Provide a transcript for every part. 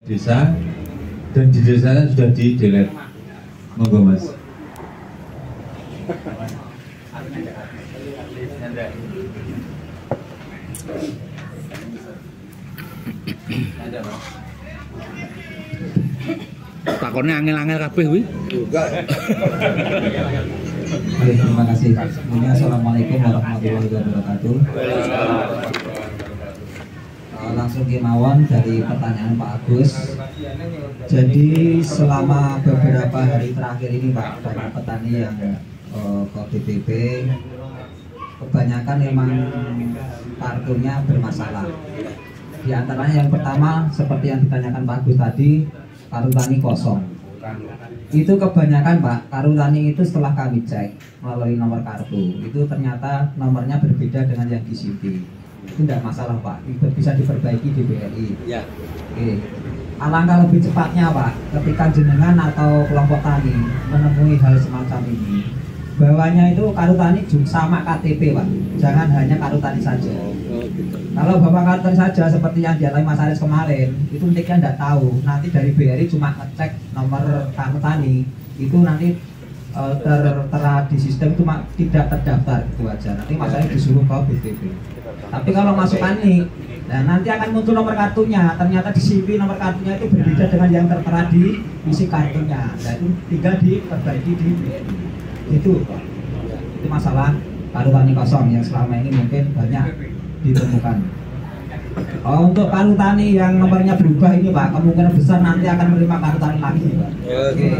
desa, dan di desanya sudah di delete. Monggo Mas. Takonnya angel-angel kabeh kuwi. Baik, terima kasih. Sebelumnya Assalamualaikum warahmatullahi wabarakatuh. Langsung kemauan dari pertanyaan Pak Agus. Jadi selama beberapa hari terakhir ini Pak, banyak petani yang ke BPP, kebanyakan memang kartunya bermasalah. Di antaranya yang pertama seperti yang ditanyakan Pak Agus tadi, kartu tani kosong. Itu kebanyakan Pak, kartu tani itu setelah kami cek melalui nomor kartu, itu ternyata nomornya berbeda dengan yang di CV. Itu tidak masalah Pak, itu bisa diperbaiki di BRI. Ya. Oke. Alangkah lebih cepatnya Pak, ketika jenengan atau kelompok tani menemui hal semacam ini, bawahnya itu kartu tani sama KTP Pak, jangan hanya kartu tani saja. Kalau bapak kartu tani saja seperti yang dialami Mas Aris kemarin, itu intinya tidak tahu. Nanti dari BRI cuma ngecek nomor kartu tani, itu nanti tertera di sistem cuma tidak terdaftar itu aja. Nanti Mas Aris disuruh ke BPP. Tapi kalau masukkan nih, nah nanti akan muncul nomor kartunya. Ternyata di CV nomor kartunya itu berbeda dengan yang tertera di isi kartunya. Nah itu tinggal diperbaiki di BRI. Itu masalah kartu tani kosong yang selama ini mungkin banyak ditemukan. Untuk kartu tani yang nomornya berubah ini Pak, kemungkinan besar nanti akan menerima kartu tani lagi Pak. Oke.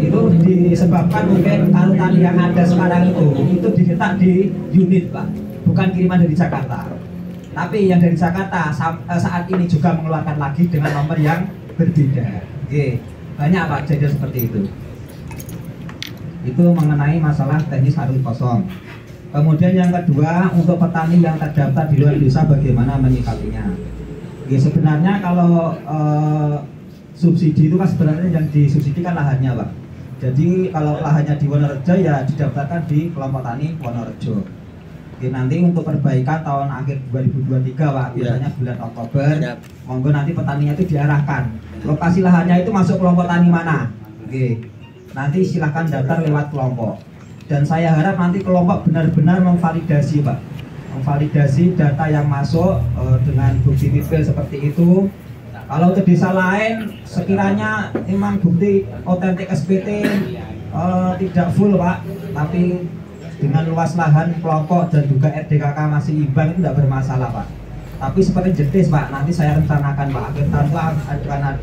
Itu disebabkan mungkin kartu tani yang ada sekarang itu dicetak di unit Pak, bukan kiriman dari Jakarta. Tapi yang dari Jakarta saat ini juga mengeluarkan lagi dengan nomor yang berbeda. Oke. Banyak Pak kejadian seperti itu. Itu mengenai masalah teknis kartu kosong. Kemudian yang kedua, untuk petani yang terdaftar di luar desa bagaimana menyikapinya? Ya, sebenarnya kalau subsidi itu kan sebenarnya yang disubsidi kan lahannya Pak. Jadi kalau lahannya di Wonorejo ya didaftarkan di kelompok tani Wonorejo. Jadi nanti untuk perbaikan tahun akhir 2023 Pak, biasanya bulan Oktober, monggo nanti petaninya itu diarahkan. Lokasi lahannya itu masuk kelompok tani mana? Oke. Nanti silahkan daftar lewat kelompok. Dan saya harap nanti kelompok benar-benar memvalidasi Pak, memvalidasi data yang masuk dengan bukti detail seperti itu. Kalau ke desa lain sekiranya memang bukti otentik SPT tidak full Pak, tapi dengan luas lahan kelompok dan juga RDKK masih imbang itu tidak bermasalah Pak. Tapi seperti jetis Pak, nanti saya rencanakan Pak, akhir tahun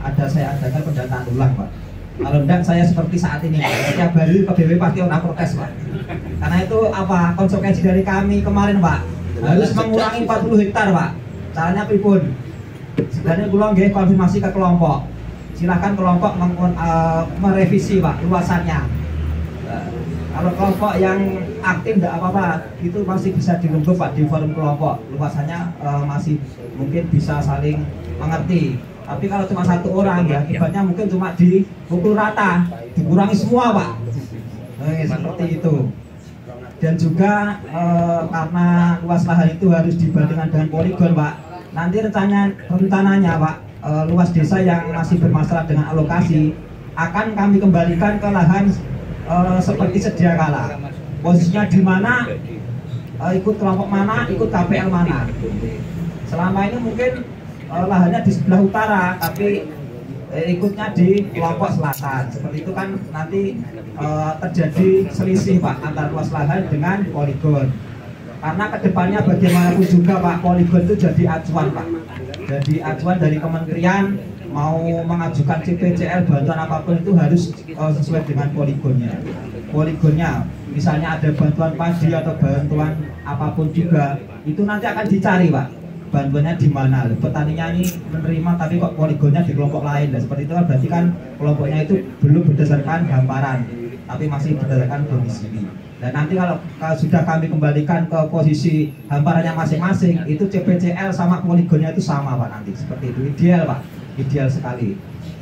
akan saya adakan pendataan ulang Pak. Kalau enggak saya seperti saat ini setiap hari ke BW pasti orang protes Pak. Karena itu apa konsekuensi dari kami kemarin Pak, harus mengurangi 40 hektar Pak. Caranya pripun? Sebenarnya kula nggih konfirmasi ke kelompok. Silakan kelompok merevisi Pak luasannya. Kalau kelompok yang aktif enggak apa-apa, itu masih bisa dirembuk Pak di forum kelompok. Luasannya masih mungkin bisa saling mengerti. Tapi kalau cuma satu orang ya akibatnya mungkin cuma dipukul rata, dikurangi semua Pak. Seperti itu. Dan juga karena luas lahan itu harus dibandingkan dengan poligon Pak. Nanti rencananya Pak, luas desa yang masih bermasalah dengan alokasi akan kami kembalikan ke lahan seperti sedia kala. Posisinya di mana, ikut kelompok mana, ikut KPL mana. Selama ini mungkin lahannya di sebelah utara, tapi ikutnya di kelompok selatan. Seperti itu kan nanti terjadi selisih Pak antara luas lahan dengan poligon. Karena kedepannya bagaimanapun juga Pak, poligon itu jadi acuan Pak. Jadi acuan dari kementerian mau mengajukan CPCL bantuan apapun itu harus sesuai dengan poligonnya. Poligonnya, misalnya ada bantuan padi atau bantuan apapun juga, itu nanti akan dicari Pak. Bantuannya di mana? Petaninya ini menerima tapi kok poligonnya di kelompok lain. Dan seperti itu kan berarti kan kelompoknya itu belum berdasarkan hamparan, tapi masih berdasarkan domisili. Dan nanti kalau sudah kami kembalikan ke posisi hamparannya masing-masing, itu CPCL sama poligonnya itu sama Pak nanti. Seperti itu ideal Pak, ideal sekali.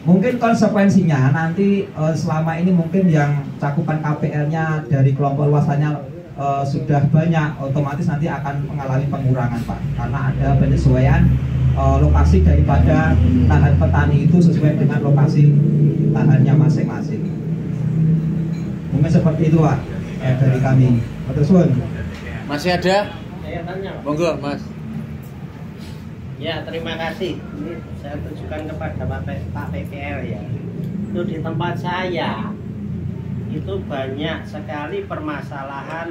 Mungkin konsekuensinya nanti selama ini mungkin yang cakupan KPL-nya dari kelompok luasannya sudah banyak, otomatis nanti akan mengalami pengurangan Pak, karena ada penyesuaian lokasi daripada lahan petani itu sesuai dengan lokasi lahannya masing-masing. Mungkin seperti itu Pak dari kami. Terus Masih ada? Saya tanya Pak. Monggo Mas. Ya, terima kasih. Ini saya tunjukkan kepada Pak PPL ya. Itu di tempat saya itu banyak sekali permasalahan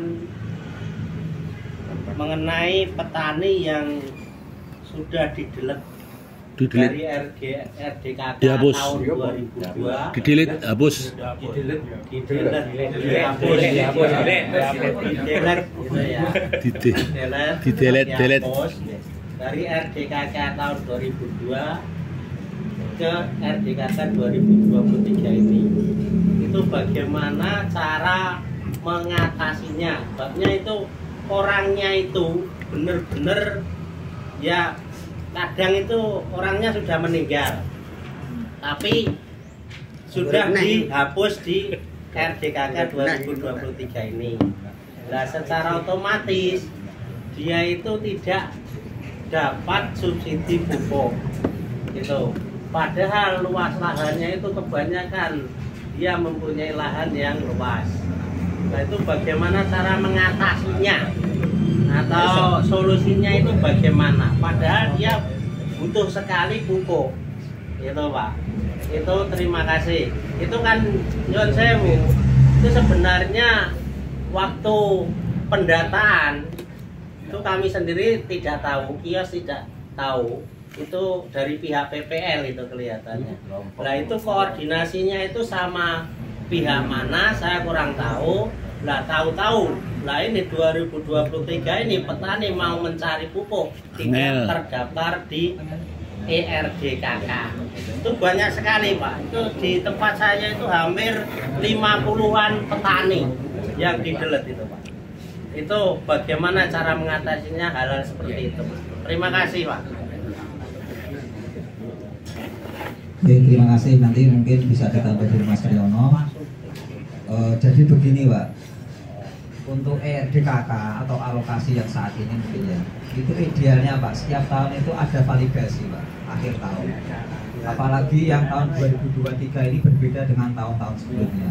mengenai petani yang sudah didelete dari RDKK Dihapus. tahun 2002. Didelete, hapus. Didelete. Dari RDKK tahun 2002 ke RDKK 2023 ini. Itu bagaimana cara mengatasinya. Sebabnya itu orangnya itu benar-benar ya, kadang itu orangnya sudah meninggal tapi sudah dihapus di RDKK 2023 ini. Nah, secara otomatis dia itu tidak dapat subsidi pupuk gitu. Padahal luas lahannya itu kebanyakan dia mempunyai lahan yang luas. Nah, itu bagaimana cara mengatasinya atau solusinya itu bagaimana? Padahal dia butuh sekali pupuk, itu Pak. Itu terima kasih. Itu kan Nyuwun Sewu. Itu sebenarnya waktu pendataan itu kami sendiri tidak tahu, kios tidak tahu. Itu dari pihak PPL itu kelihatannya. Nah, itu koordinasinya itu sama pihak mana saya kurang tahu. Lah tahu-tahu, lah ini 2023 ini petani mau mencari pupuk tidak terdaftar di ERDKK. Itu banyak sekali Pak. Itu di tempat saya itu hampir 50-an petani yang didelete itu Pak. Itu bagaimana cara mengatasinya hal-hal seperti itu. Terima kasih Pak. Oke, terima kasih. Nanti mungkin bisa ditambah dari Mas Triyono. Jadi begini Pak, untuk ERDKK atau alokasi yang saat ini mungkin ya, itu idealnya Pak, setiap tahun itu ada validasi Pak, akhir tahun. Apalagi yang tahun 2023 ini berbeda dengan tahun-tahun sebelumnya.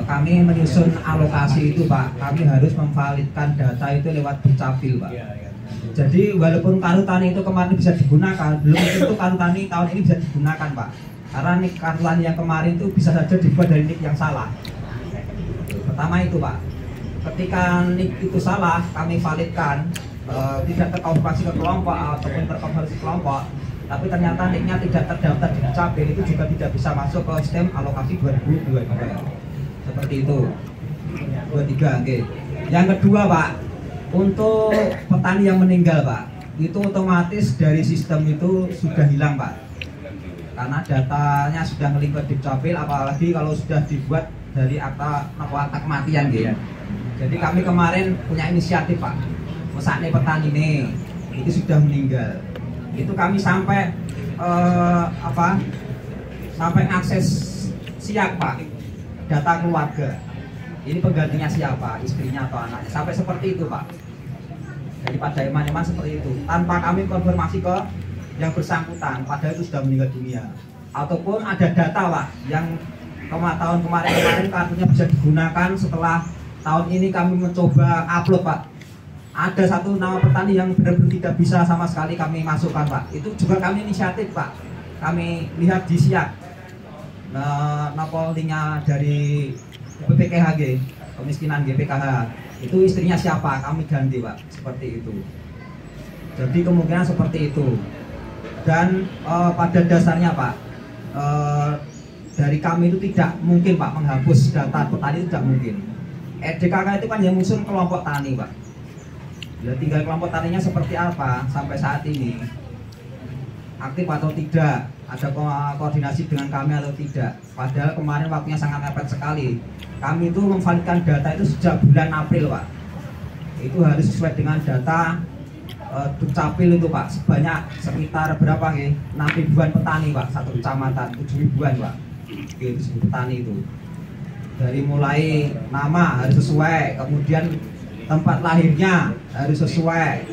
Kami menyusun alokasi itu Pak, kami harus memvalidkan data itu lewat Dukcapil Pak. Jadi walaupun kartu tani itu kemarin bisa digunakan, belum tentu kartu tani tahun ini bisa digunakan Pak. Karena nik kartu tani yang kemarin itu bisa saja dibuat dari nik yang salah. Pertama itu Pak, ketika nik itu salah, kami validkan, tidak terkonversi ke kelompok ataupun terkonversi kelompok, tapi ternyata niknya tidak terdaftar di Dukcapil, itu juga tidak bisa masuk ke sistem alokasi 2022. Seperti itu. 23, oke. Yang kedua Pak, untuk petani yang meninggal Pak, itu otomatis dari sistem itu sudah hilang Pak, karena datanya sudah ngelingkut di Dukcapil, apalagi kalau sudah dibuat dari akta kematian gitu. Jadi kami kemarin punya inisiatif Pak, mesakne petani ini itu sudah meninggal, itu kami sampai sampai akses siap Pak, data keluarga. Ini penggantinya siapa, istrinya atau anaknya, sampai seperti itu Pak. Daripada iman-iman seperti itu, tanpa kami konfirmasi ke yang bersangkutan, padahal itu sudah meninggal dunia. Ataupun ada data Pak, yang tahun kemarin kartunya bisa digunakan, setelah tahun ini kami mencoba upload Pak. Ada satu nama petani yang benar-benar tidak bisa sama sekali kami masukkan Pak. Itu juga kami inisiatif Pak. Kami lihat di siak. Linknya dari PPKHG, kemiskinan GPKH, itu istrinya siapa, kami ganti Pak, seperti itu. Jadi kemungkinan seperti itu. Dan pada dasarnya Pak, dari kami itu tidak mungkin Pak menghapus data petani, itu tidak mungkin. RDKK itu kan yang musuh kelompok tani Pak. Ya tinggal kelompok taninya seperti apa sampai saat ini, aktif atau tidak, ada koordinasi dengan kami atau tidak. Padahal kemarin waktunya sangat mepet sekali. Kami itu memvalidkan data itu sejak bulan April Pak. Itu harus sesuai dengan data Dukcapil itu Pak. Sebanyak sekitar berapa nih? 6 ribuan petani Pak, satu kecamatan, 7 ribuan Pak. Itu petani itu. Dari mulai nama harus sesuai, kemudian tempat lahirnya harus sesuai.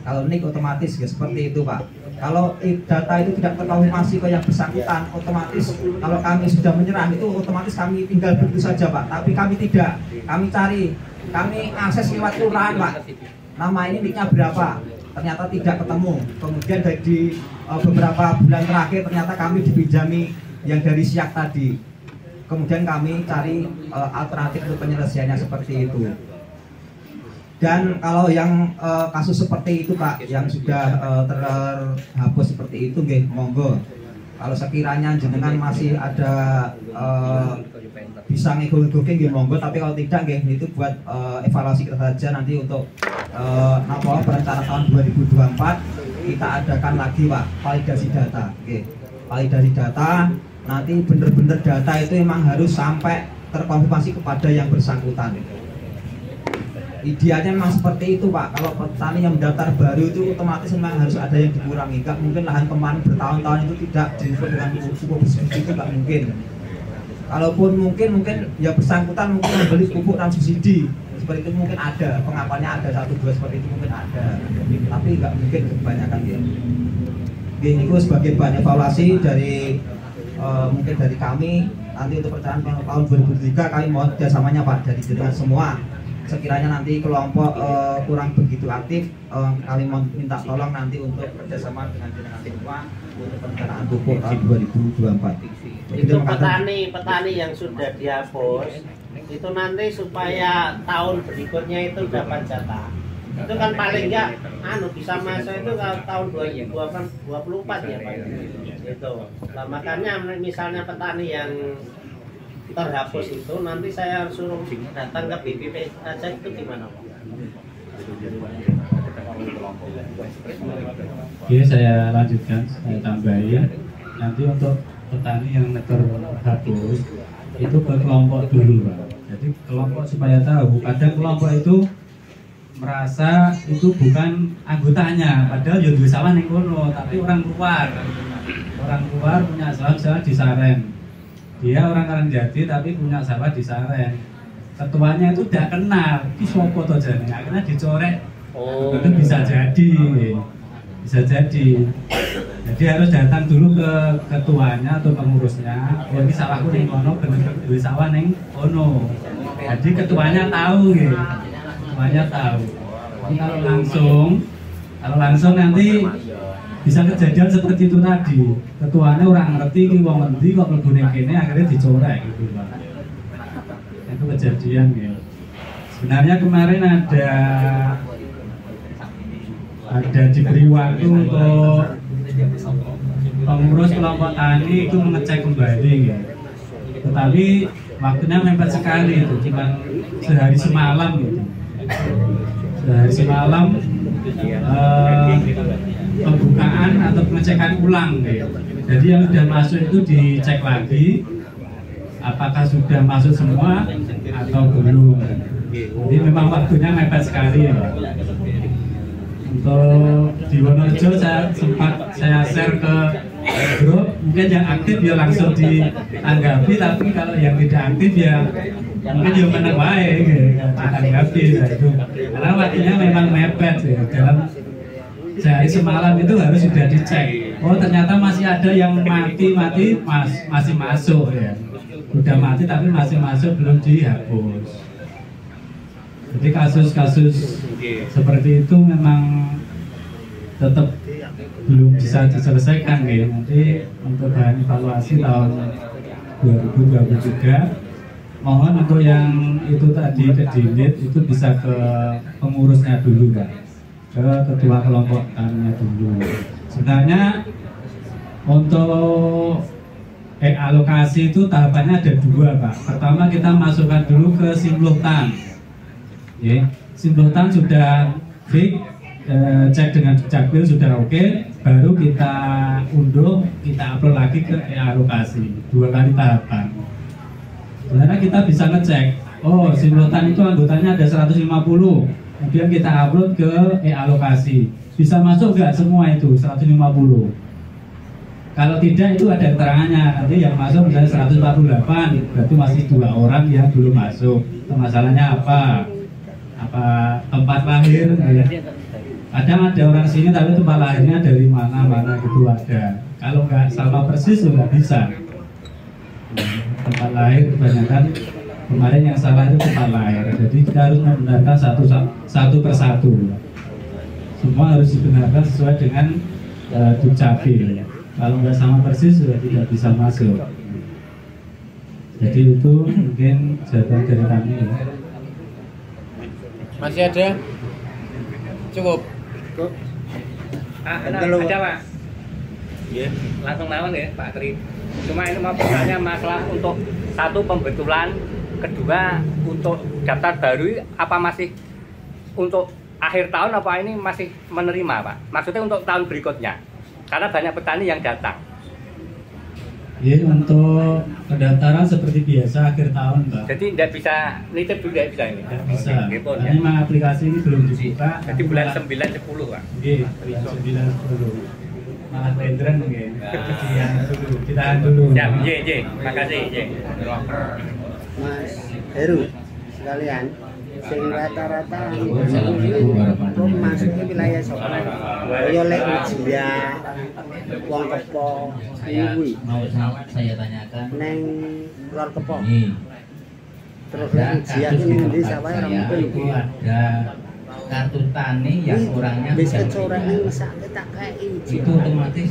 Kalau nik otomatis ya seperti itu Pak. Kalau data itu tidak terkonfirmasi ke yang bersangkutan, otomatis kalau kami sudah menyerah itu otomatis kami tinggal begitu saja Pak. Tapi kami tidak, kami cari, kami akses lewat kelurahan Pak. Nama ini nicknya berapa? Ternyata tidak ketemu. Kemudian dari beberapa bulan terakhir ternyata kami dipinjami yang dari Siak tadi. Kemudian kami cari alternatif untuk penyelesaiannya seperti itu. Dan kalau yang kasus seperti itu Pak, yang sudah terhapus seperti itu, nggih, monggo. Kalau sekiranya jenengan masih ada bisa ngego-ngegoke, nggih monggo. Tapi kalau tidak, nggih, itu buat evaluasi kita saja nanti untuk perencanaan tahun 2024 kita adakan lagi Pak validasi data. Nggih, validasi data. Nanti bener-bener data itu memang harus sampai terkonfirmasi kepada yang bersangkutan. Idealnya memang seperti itu Pak. Kalau petani yang mendaftar baru itu otomatis memang harus ada yang dikurangi. Gak mungkin lahan kemarin bertahun-tahun itu tidak diukur dengan pupuk bersubsidi, itu gak mungkin. Kalaupun mungkin ya bersangkutan mungkin membeli pupuk dan subsidi seperti itu mungkin ada, pengapaannya ada 1-2 seperti itu mungkin ada, tapi gak mungkin kebanyakan ya. Ini sebagai bahan evaluasi dari mungkin dari kami nanti untuk perencanaan tahun 2023 kami mohon kerjasamanya Pak dari jenengan semua. Sekiranya nanti kelompok kurang begitu aktif, kami minta tolong nanti untuk kerjasama dengan jenengan semua untuk perencanaan pupuk tahun 2024. Itu petani yang sudah dihapus itu nanti supaya tahun berikutnya itu dapat jatah. Itu kan paling enggak bisa masuk itu kalau tahun 2024 ya Pak. Itu. Nah, makanya misalnya petani yang terhapus itu nanti saya suruh datang ke BPP aja, itu gimana Pak? Oke, saya lanjutkan, saya tambahin. Nanti untuk petani yang terhapus itu ke kelompok dulu Pak. Jadi kelompok supaya tahu, kadang kelompok itu merasa itu bukan anggotanya, padahal ya duwe sawah ning kono, tapi orang luar punya sawah di Saren. Dia orang Karangjati tapi punya sawah di Saren. Ketuanya itu tidak kenal, ini sopo to jane. Akhirnya dicorek. Oh. Itu bisa jadi. Jadi harus datang dulu ke ketuanya atau pengurusnya. Oh, ini sawahku ning kono, bener duwe sawah ning kono. Jadi ketuanya tahu gitu. Ketuanya tahu. Jadi kalau langsung nanti bisa kejadian seperti itu tadi. Ketuanya orang ngerti ki wong endi kok mlebu ning kene akhirnya dicorek gitu Pak. Itu kejadian ya. Sebenarnya kemarin ada diberi waktu untuk pengurus kelompok tani itu mengecek kembali ya. Tetapi waktunya mepet sekali itu, cuma sehari semalam gitu. Sehari semalam pembukaan atau pengecekan ulang gitu. Jadi yang sudah masuk itu dicek lagi apakah sudah masuk semua atau belum. Jadi memang waktunya mepet sekali ya. Untuk di Wonorejo saya share ke grup, mungkin yang aktif ya langsung ditanggapi, tapi kalau yang tidak aktif ya mungkin ya menang wae gitu, ditanggapi ya itu. Karena waktunya memang mepet ya. Dalam sehari semalam itu harus sudah dicek. Oh ternyata masih ada yang masih masuk ya. Udah mati tapi masih masuk, belum dihapus. Jadi kasus-kasus seperti itu memang tetap belum bisa diselesaikan ya. Nanti untuk bahan evaluasi tahun 2023 mohon untuk yang itu tadi ke Dinit itu bisa ke pengurusnya dulu Pak, ke ketua kelompok taninya dulu. Sebenarnya untuk alokasi itu tahapannya ada 2 Pak. Pertama kita masukkan dulu ke Simluhtan. Ya, Simluhtan sudah fix, cek dengan Dukcapil sudah oke, baru kita unduh, kita upload lagi ke alokasi. 2 kali tahapan. Sebenarnya kita bisa ngecek, oh Simluhtan itu anggotanya ada 150, kemudian kita upload ke alokasi. Bisa masuk nggak semua itu 150? Kalau tidak itu ada keterangannya, nanti yang masuk misalnya 148, berarti masih 2 orang yang belum masuk. Masalahnya apa tempat lahir ya. Kadang ada orang sini tapi tempat lahirnya dari mana gitu ada. Kalau nggak sama persis juga bisa. Tempat lahir kebanyakan kemarin yang salah itu tempat lahir. Jadi kita harus membenarkan satu persatu. Semua harus dibenarkan sesuai dengan Dukcapil. Kalau nggak sama persis sudah tidak bisa masuk. Jadi itu mungkin jawaban dari kami. Masih ada? Cukup. Ada Pak. Langsung lawan ya Pak Tri. Cuma ini mau bertanya masalah untuk satu pembetulan, kedua untuk daftar baru apa masih untuk akhir tahun apa ini masih menerima Pak? Maksudnya untuk tahun berikutnya, karena banyak petani yang datang. Ya, untuk pendaftaran seperti biasa akhir tahun, Pak. Jadi tidak bisa nitip dulu, tidak bisa ini. Tidak bisa. Gitu, Karena memang aplikasi ini belum dibuka. Jadi bulan 9-10 Pak. Iya, bulan 9-10. Malah renderen mungkin. Ditahan dulu. Ya, J. Makasih J. Mas Heru sekalian, sing rata-rata masuk ke wilayah Solo. Kaya lek Ujia, Wong Kepo, kuwi. Mau saya tanyakan Neng Lor Kepo. ini Terus ada Ujia kasus ini di di tempat sawah saya rambut. itu ada kartu tani yang orangnya Wis sudah kecoreng meninggal. mesake tak kei. Itu otomatis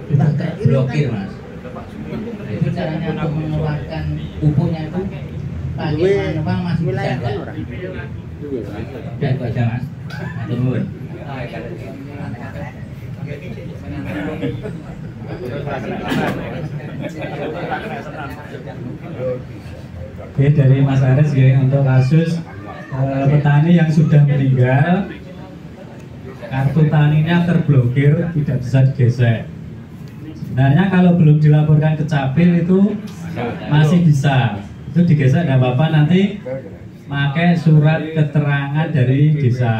sudah terblokir Mas. Nah, itu caranya untuk mengeluarkan pupuknya itu pakai manual masih bisa wilayah enggak? kan ora. Dan itu aja Mas. Turun. Oke, dari Mas Ares ya, untuk kasus petani yang sudah meninggal, kartu taninya terblokir, tidak bisa digesek. Sebenarnya kalau belum dilaporkan ke Capil itu masih bisa, itu digesek tidak apa-apa, nanti pakai surat keterangan dari desa.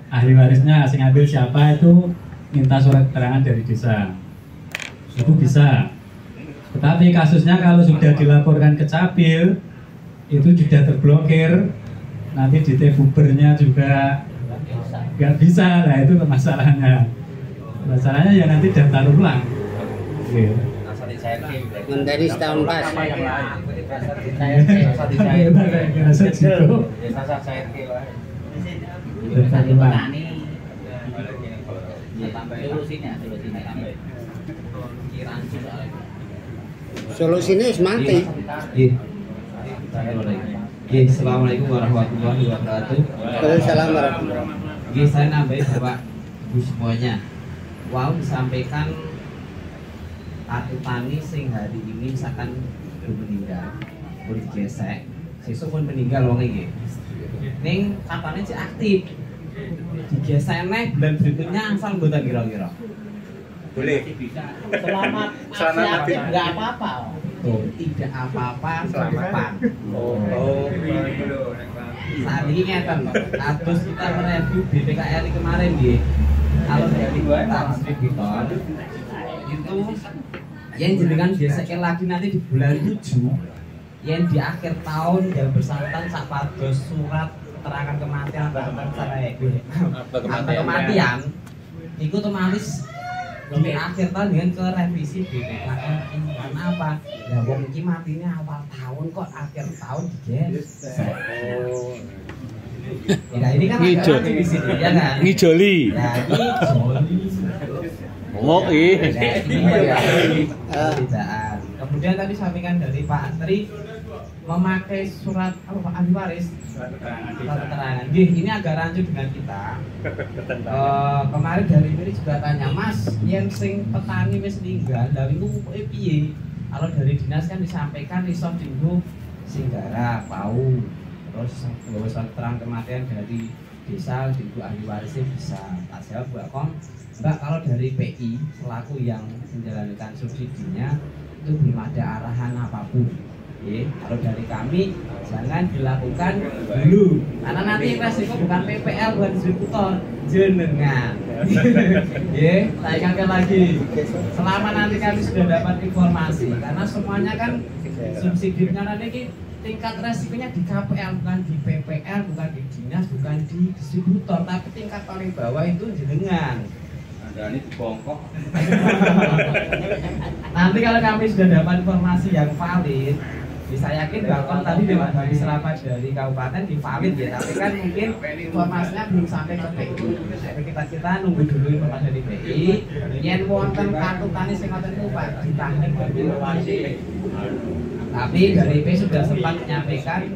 Ahli warisnya asing ambil siapa itu minta surat keterangan dari desa, itu bisa. Tetapi kasusnya kalau sudah dilaporkan ke Capil itu sudah terblokir, nanti di T-Bubernya juga nggak bisa, lah itu masalahnya. Masalahnya ya nanti daftar ulang. Gitu. Ngenteni setahun pas. Dari petani solusinya tambah. Solusinya wis mati. Assalamualaikum warahmatullahi wabarakatuh. Waalaikumsalam warahmatullahi wabarakatuh. Saya nambahin Bapak Ibu semuanya. Wow, disampaikan kartu tani sing hari ini misalkan belum meninggal, pun digesek, sesuk pun meninggal wong iki. Ning kapannya sih aktif. Digesek nek bulan berikutnya asal mboten kira-kira. Boleh. Selamat Selamat aktif nggak apa-apa. Tuh, tidak apa-apa ke depan. Oh. Saat ini ngeten, kados kita mereview BPKRI kemarin nggih. Kalau dari kita distributor itu yang jenengan biasanya lagi nanti di bulan 7, yang di akhir tahun yang bersangkutan sapados surat keterangan kematian atau kematian itu otomatis di akhir tahun dengan ke revisi BPKRI. Karena apa? Ya wong iki matinya awal tahun kok akhir tahun digesek. Ya ini kan agak di sini ya kan. Ngijoli. Ya ngijoli. Oh iya. Perbedaan. Kemudian tadi sampaikan dari Pak Tri memakai surat apa ahli waris, surat keterangan. Ini agak rancu dengan kita. Kemarin dari ini juga tanya, Mas, yang sing petani wis meninggal, dari itu pokoknya piye? Kalau dari dinas kan disampaikan iso dinggo singgara, pau, terus bawa surat keterangan kematian dari desa, dinggo ahli warisnya bisa. Tak jawab Mbak Kom, Mbak, kalau dari PI selaku yang menjalankan subsidinya itu belum ada arahan apapun. Kalau dari kami jangan dilakukan dulu, karena nanti resiko bukan PPL, bukan distributor, jenengan. Saya ingatkan lagi, selama nanti kami sudah dapat informasi, karena semuanya kan subsidinya nanti tingkat resikonya di KPL, bukan di PPL, bukan di dinas, bukan di distributor, tapi tingkat paling bawah itu jenengan. Ada ini dibongkok. Nanti kalau kami sudah dapat informasi yang valid, bisa yakin bahkan tadi dari serapat dari kabupaten divalid ya, tapi kan mungkin informasinya belum sampai ke PI. Jadi kita nunggu dulu informasi dari PI. Yen wonten kartu tani sing ngoten niku Pak ditangani informasi. Tapi dari PI sudah sempat menyampaikan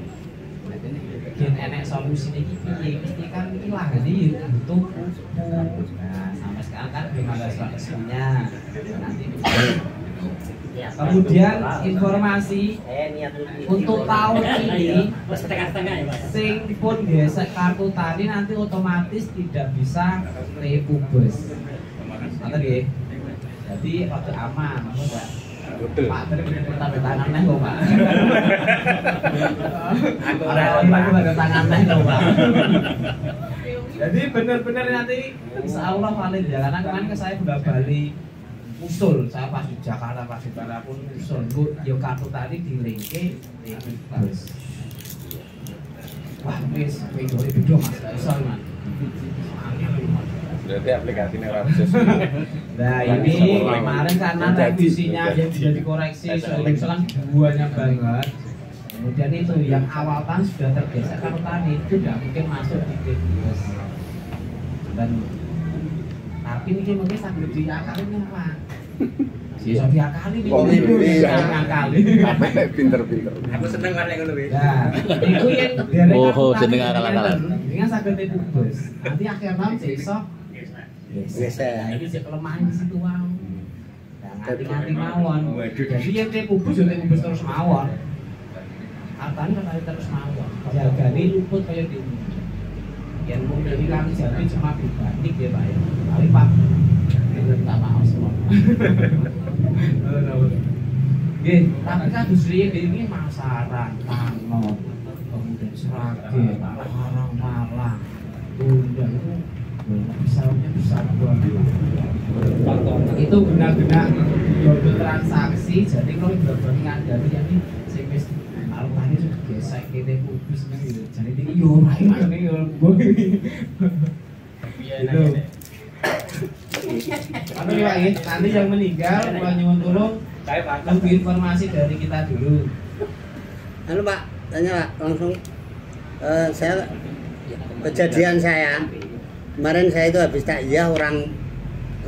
gen enek solusi iki piye, mesti kan ilang jadi butuh pupuk. Nah, sampai sekarang kan belum ada solusinya. Nanti kemudian informasi untuk tahun ini sing pun gesek kartu tani nanti otomatis tidak bisa repubes. Nanti nggih. Jadi rada aman, enggak? Pak, tanda tangan neh kok, Pak. Aku tanda tangan neh kok, Pak. Jadi benar-benar nanti insyaallah valid ya, karena kemarin saya sudah balik usul, saya pas di Jakarta, pas di mana pun usul, bu, yo kartu tadi di linke, terus, wah, wis, video mas, usul mas. Berarti aplikasinya ratus. Nah ini kemarin karena revisinya yang sudah dikoreksi, misalkan buahnya banget. Kemudian itu yang awal kan sudah tergeser kartu tani itu tidak mungkin masuk di TBS. Dan tapi ini mungkin sambil diakalin Pak. Bisa diakali nih. Oh, iya. Diakali. Pinter-pinter. Aku seneng kan ngono kuwi. Nah, itu yang dari Oh, jeneng akal-akalan. dengan saged TBS. Nanti akhir tahun iso Geser. ini sih kelemahan di situ wow. Nah, nganti mawon. Jadi yang kubus yo kubus terus mawon. Artane kan terus mawon. Jagane luput kaya dene. Yang mungkin kami jadi cuma dibanding ya Pak ya. Kali Pak. Minta maaf semua. Nggih, tapi kan Gusri ini Masaran, Tanot, kemudian Sragen, Malang, Bunda itu misalnya besar banget. Itu benar-benar double transaksi. Jadi kalau berbandingan dari yang ini semis kalau tadi sudah gesek kita kubis gitu. Jadi ini yo rai ini yo itu. Apa nih Pak? Nanti yang meninggal kalau nyuwun tolong tunggu informasi dari kita dulu. Anu Pak, tanya Pak, langsung saya kejadian saya kemarin saya itu habis takziah orang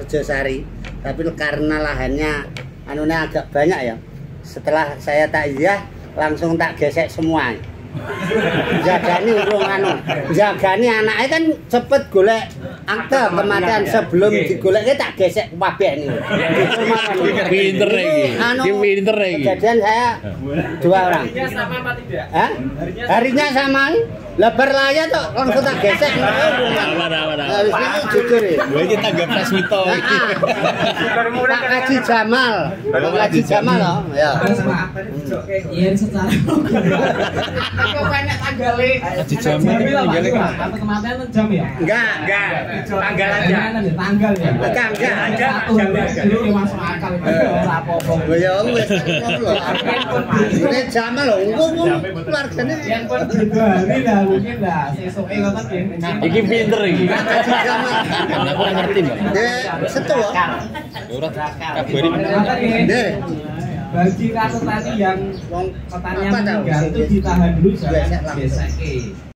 Rejosari, tapi karena lahannya anunya agak banyak ya. Setelah saya takziah langsung tak gesek semua. Jagani urung anu, jagani anaknya kan cepet golek akte kematian sebelum digoleknya tak gesek kabeh niku. Pinter iki. Pinter iki. Kejadian saya 2 orang. Harinya sama apa tidak? Hah? Harinya sama. Lebar laya tuh langsung tak gesek. Habis itu jujur ya. Gue iki tanggap Prasmito iki. Pak Haji Jamal. Pak Haji Jamal loh. Ya. Iya secara kok banyak tanggalnya Haji Jamal tinggalnya apa kematian jam ya? Enggak. Tanggal aja. Tanggal ya? Enggak. Itu yang masuk akal itu ora apa-apa. Ya wis lho. Ini Jamal lho, keluargane Yang pun gitu hari lah mungkin lah sesuke ngoten nggih. Iki pinter iki. Haji Jamal. Aku ora ngerti, Mbak. Setu kok. Ora kabari. Nggih. Bagi kartu tani yang Wong petani yang meninggal itu ditahan dulu jangan gesek.